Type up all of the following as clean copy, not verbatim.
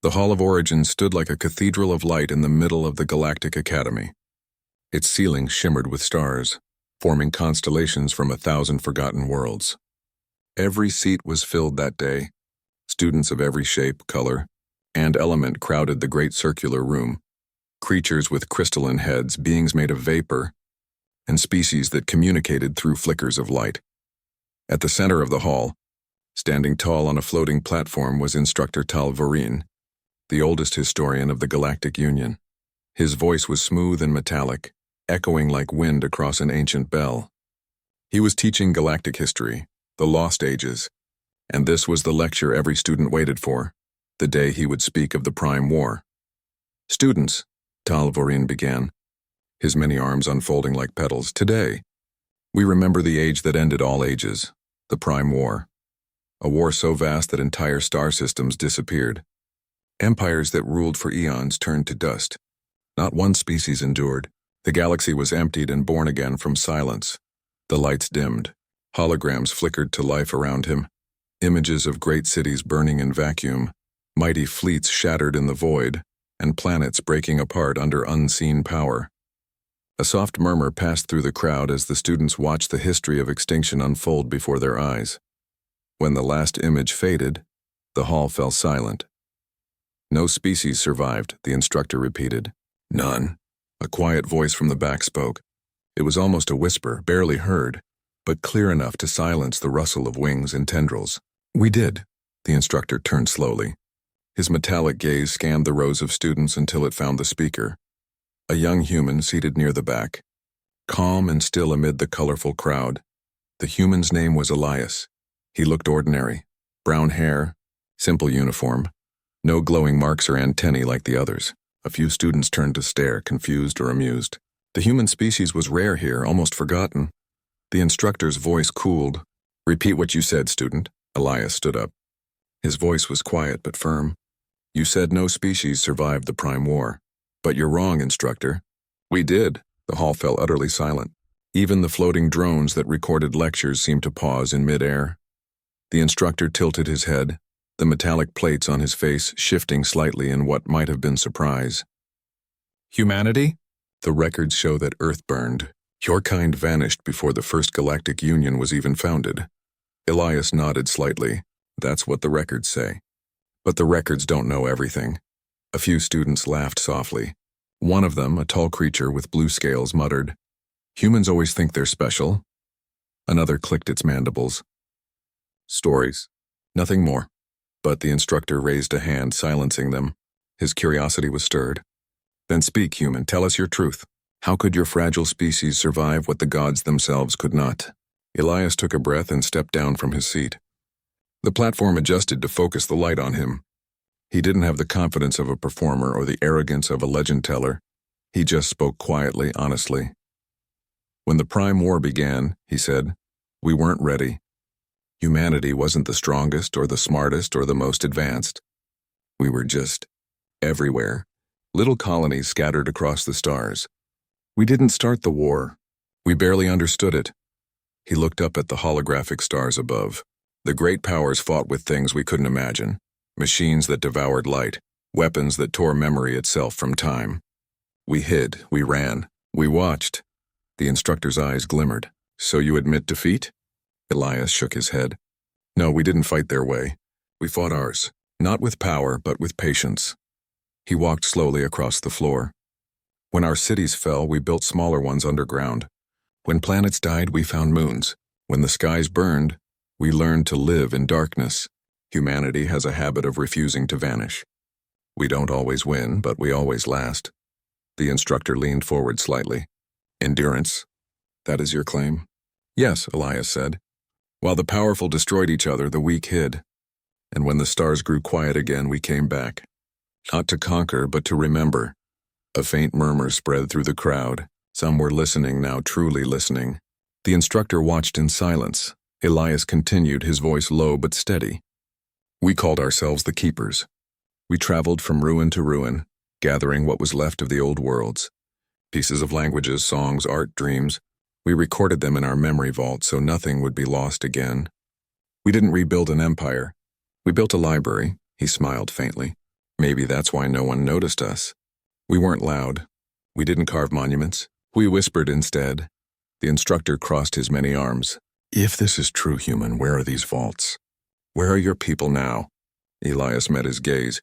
The Hall of Origin stood like a cathedral of light in the middle of the Galactic Academy. Its ceiling shimmered with stars, forming constellations from 1,000 forgotten worlds. Every seat was filled that day. Students of every shape, color, and element crowded the great circular room. Creatures with crystalline heads, beings made of vapor, and species that communicated through flickers of light. At the center of the hall, standing tall on a floating platform, was Instructor Talvarin, the oldest historian of the Galactic Union. His voice was smooth and metallic, echoing like wind across an ancient bell. He was teaching galactic history, the lost ages, and this was the lecture every student waited for, the day he would speak of the Prime War. "Students," Talvarin began, his many arms unfolding like petals, "today, we remember the age that ended all ages, the Prime War. A war so vast that entire star systems disappeared. Empires that ruled for eons turned to dust. Not one species endured. The galaxy was emptied and born again from silence. The lights dimmed. Holograms flickered to life around him. Images of great cities burning in vacuum, mighty fleets shattered in the void, and planets breaking apart under unseen power." A soft murmur passed through the crowd as the students watched the history of extinction unfold before their eyes. When the last image faded, the hall fell silent. "No species survived," the instructor repeated. "None." A quiet voice from the back spoke. It was almost a whisper, barely heard, but clear enough to silence the rustle of wings and tendrils. "We did." The instructor turned slowly. His metallic gaze scanned the rows of students until it found the speaker, a young human seated near the back, calm and still amid the colorful crowd. The human's name was Elias. He looked ordinary. Brown hair, simple uniform, no glowing marks or antennae like the others. A few students turned to stare, confused or amused. The human species was rare here, almost forgotten. The instructor's voice cooled. "Repeat what you said, student." Elias stood up. His voice was quiet but firm. "You said no species survived the Prime War. But you're wrong, instructor." "We did." The hall fell utterly silent. Even the floating drones that recorded lectures seemed to pause in midair. The instructor tilted his head, the metallic plates on his face shifting slightly in what might have been surprise. "Humanity? The records show that Earth burned. Your kind vanished before the first Galactic Union was even founded." Elias nodded slightly. "That's what the records say. But the records don't know everything." A few students laughed softly. One of them, a tall creature with blue scales, muttered, "Humans always think they're special." Another clicked its mandibles. "Stories. Nothing more." But the instructor raised a hand, silencing them. His curiosity was stirred. "Then speak, human. Tell us your truth. How could your fragile species survive what the gods themselves could not?" Elias took a breath and stepped down from his seat. The platform adjusted to focus the light on him. He didn't have the confidence of a performer or the arrogance of a legend teller. He just spoke quietly, honestly. "When the Prime War began," he said, "we weren't ready. Humanity wasn't the strongest or the smartest or the most advanced. We were just everywhere, little colonies scattered across the stars. We didn't start the war. We barely understood it." He looked up at the holographic stars above. "The great powers fought with things we couldn't imagine. Machines that devoured light, weapons that tore memory itself from time. We hid, we ran, we watched." The instructor's eyes glimmered. "So you admit defeat?" Elias shook his head. "No, we didn't fight their way. We fought ours, not with power, but with patience." He walked slowly across the floor. "When our cities fell, we built smaller ones underground. When planets died, we found moons. When the skies burned, we learned to live in darkness. Humanity has a habit of refusing to vanish. We don't always win, but we always last." The instructor leaned forward slightly. "Endurance? That is your claim?" "Yes," Elias said. "While the powerful destroyed each other, the weak hid. And when the stars grew quiet again, we came back. Not to conquer, but to remember." A faint murmur spread through the crowd. Some were listening now, truly listening. The instructor watched in silence. Elias continued, his voice low but steady. "We called ourselves the Keepers. We traveled from ruin to ruin, gathering what was left of the old worlds. Pieces of languages, songs, art, dreams. We recorded them in our memory vault so nothing would be lost again. We didn't rebuild an empire. We built a library," he smiled faintly. Maybe that's why no one noticed us. We weren't loud. We didn't carve monuments. We whispered instead. The instructor crossed his many arms. If this is true, human, where are these vaults? Where are your people now? Elias met his gaze.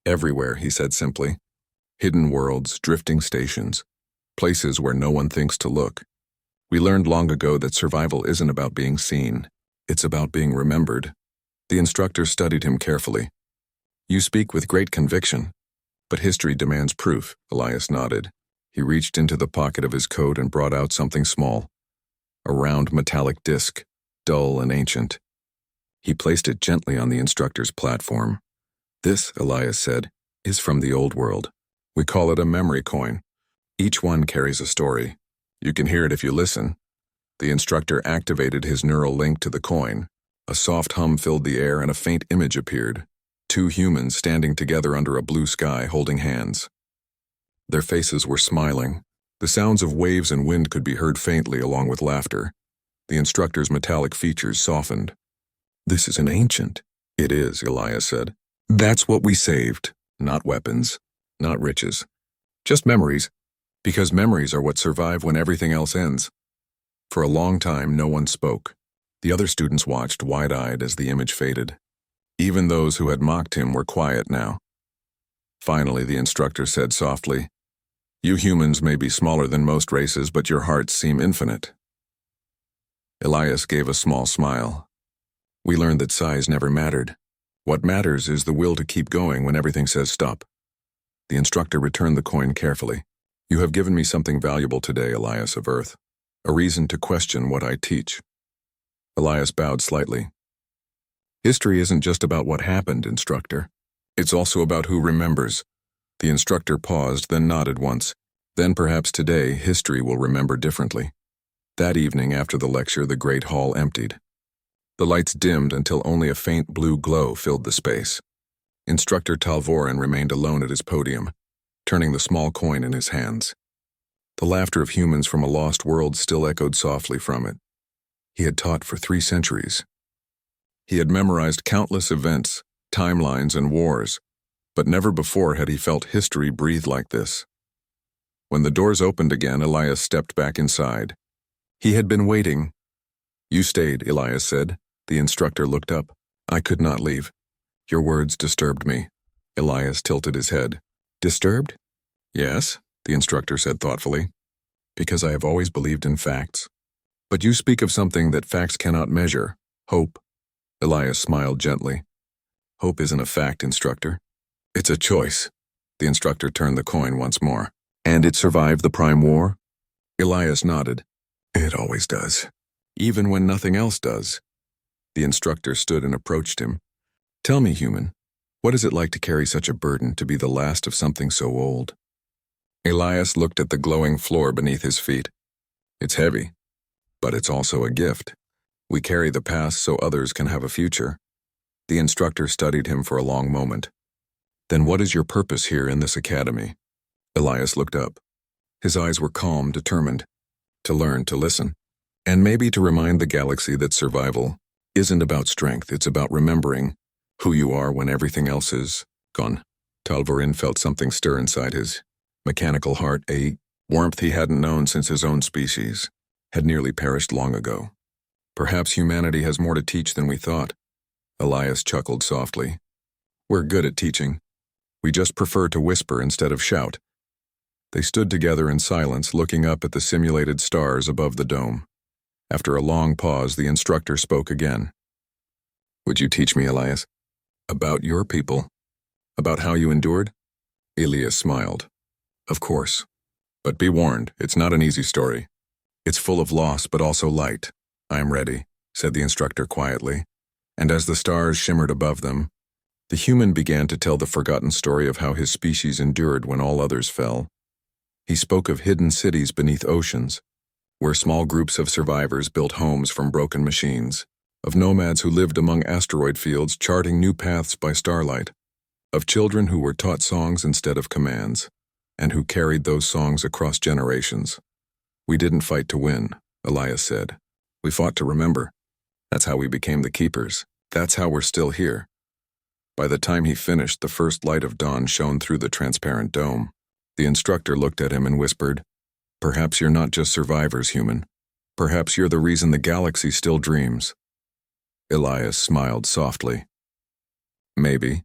Everywhere, he said simply. Hidden worlds, drifting stations, places where no one thinks to look. We learned long ago that survival isn't about being seen. It's about being remembered. The instructor studied him carefully. You speak with great conviction, but history demands proof, Elias nodded. He reached into the pocket of his coat and brought out something small. A round metallic disc, dull and ancient. He placed it gently on the instructor's platform. This, Elias said, is from the old world. We call it a memory coin. Each one carries a story. You can hear it if you listen. The instructor activated his neural link to the coin. A soft hum filled the air and a faint image appeared. Two humans standing together under a blue sky holding hands. Their faces were smiling. The sounds of waves and wind could be heard faintly along with laughter. The instructor's metallic features softened. This is an ancient. It is, Elias said. That's what we saved. Not weapons, not riches. Just memories. Because memories are what survive when everything else ends. For a long time, no one spoke. The other students watched wide-eyed as the image faded. Even those who had mocked him were quiet now. Finally, the instructor said softly, You humans may be smaller than most races, but your hearts seem infinite. Elias gave a small smile. We learned that size never mattered. What matters is the will to keep going when everything says stop. The instructor returned the coin carefully. You have given me something valuable today, Elias of Earth. A reason to question what I teach. Elias bowed slightly. History isn't just about what happened, instructor. It's also about who remembers. The instructor paused, then nodded once. Then perhaps today, history will remember differently. That evening after the lecture, the great hall emptied. The lights dimmed until only a faint blue glow filled the space. Instructor Talvorin remained alone at his podium, turning the small coin in his hands. The laughter of humans from a lost world still echoed softly from it. He had taught for 3 centuries. He had memorized countless events, timelines, and wars, but never before had he felt history breathe like this. When the doors opened again, Elias stepped back inside. He had been waiting. You stayed, Elias said. The instructor looked up. I could not leave. Your words disturbed me. Elias tilted his head. Disturbed? Yes, the instructor said thoughtfully. Because I have always believed in facts. But you speak of something that facts cannot measure. Hope. Elias smiled gently. Hope isn't a fact, instructor. It's a choice. The instructor turned the coin once more. And it survived the Prime War? Elias nodded. It always does. Even when nothing else does. The instructor stood and approached him. Tell me, human, what is it like to carry such a burden, to be the last of something so old? Elias looked at the glowing floor beneath his feet. It's heavy, but it's also a gift. We carry the past so others can have a future. The instructor studied him for a long moment. Then what is your purpose here in this academy? Elias looked up. His eyes were calm, determined. To learn, to listen. And maybe to remind the galaxy that survival isn't about strength, it's about remembering who you are when everything else is gone. Talvorin felt something stir inside his mechanical heart, a warmth he hadn't known since his own species had nearly perished long ago. Perhaps humanity has more to teach than we thought. Elias chuckled softly. We're good at teaching. We just prefer to whisper instead of shout. They stood together in silence, looking up at the simulated stars above the dome. After a long pause, the instructor spoke again. Would you teach me, Elias? About your people? About how you endured? Elias smiled. Of course. But be warned, it's not an easy story. It's full of loss, but also light. I'm ready, said the instructor quietly. And as the stars shimmered above them, the human began to tell the forgotten story of how his species endured when all others fell. He spoke of hidden cities beneath oceans, where small groups of survivors built homes from broken machines, of nomads who lived among asteroid fields charting new paths by starlight, of children who were taught songs instead of commands, and who carried those songs across generations. We didn't fight to win, Elias said. We fought to remember. That's how we became the keepers. That's how we're still here. By the time he finished, the first light of dawn shone through the transparent dome. The instructor looked at him and whispered, "Perhaps you're not just survivors, human. Perhaps you're the reason the galaxy still dreams." Elias smiled softly. "Maybe,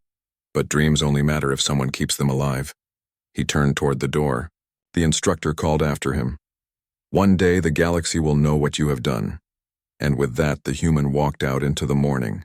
but dreams only matter if someone keeps them alive." He turned toward the door. The instructor called after him, "One day the galaxy will know what you have done." And with that, the human walked out into the morning.